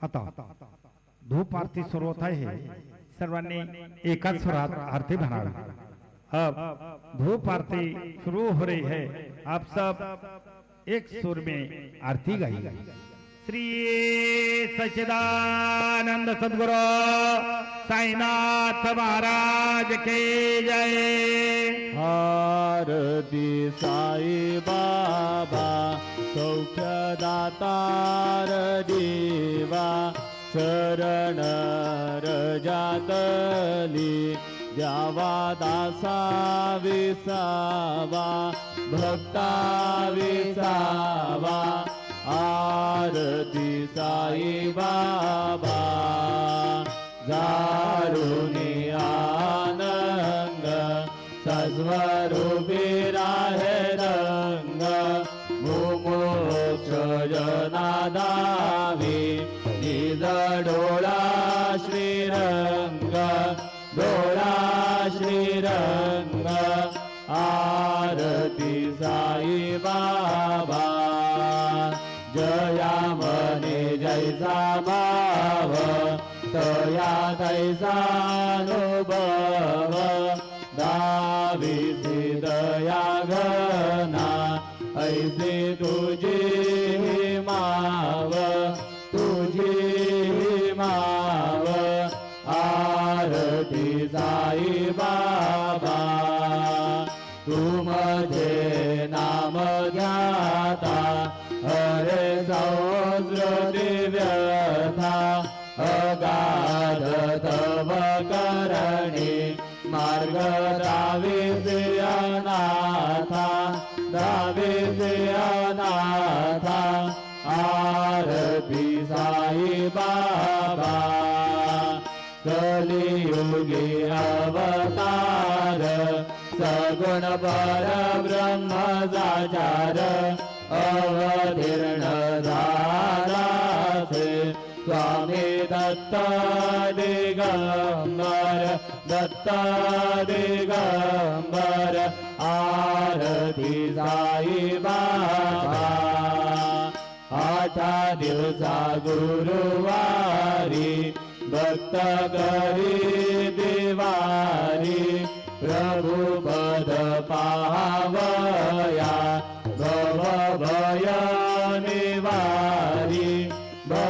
आता धूप आरती शुरू होता है, सर्वांनी एकाच स्वरात आरती म्हणावी। अब धूप आरती शुरू हो रही है, आप सब एक सुर में आरती गाइए। श्री सच्चिदानंद सद्गुरु साईनाथ महाराज के जय। आरती साई बाबा सौख्यदातार देवा, चरण रजातली द्यावा दासा विसावा, भक्ता विसावा। आरती साई बाबा जारुनी आनंद, सस्वरूपी राहे रंग। मुमोक्ष जनादावी निज डोळा श्रीरंग, डोळा श्रीरंग। आरती साई बाबा जया मने जैसा भाव, तया तैसा अनुभव। दावीची दया घना, ऐसे तुझी माव, तुझी माव। आरती साई बाबा तू मझे नाम घ्याता, हरे सहस्र दिव्यथा। अगाध तव करणी मार्ग दाविसे अनाथा, दाविसे अनाथा। आरती साई बाबा कलियुगी अवतार, सगुण पर ब्रह्म साचार। अवतीर्ण धारासे स्वामी दत्त दिगंबर, दत्त दिगंबर। आरती साई बाबा आठा दिवसा गुरुवारी, भक्त करी दिवारी। प्रभु पद पावया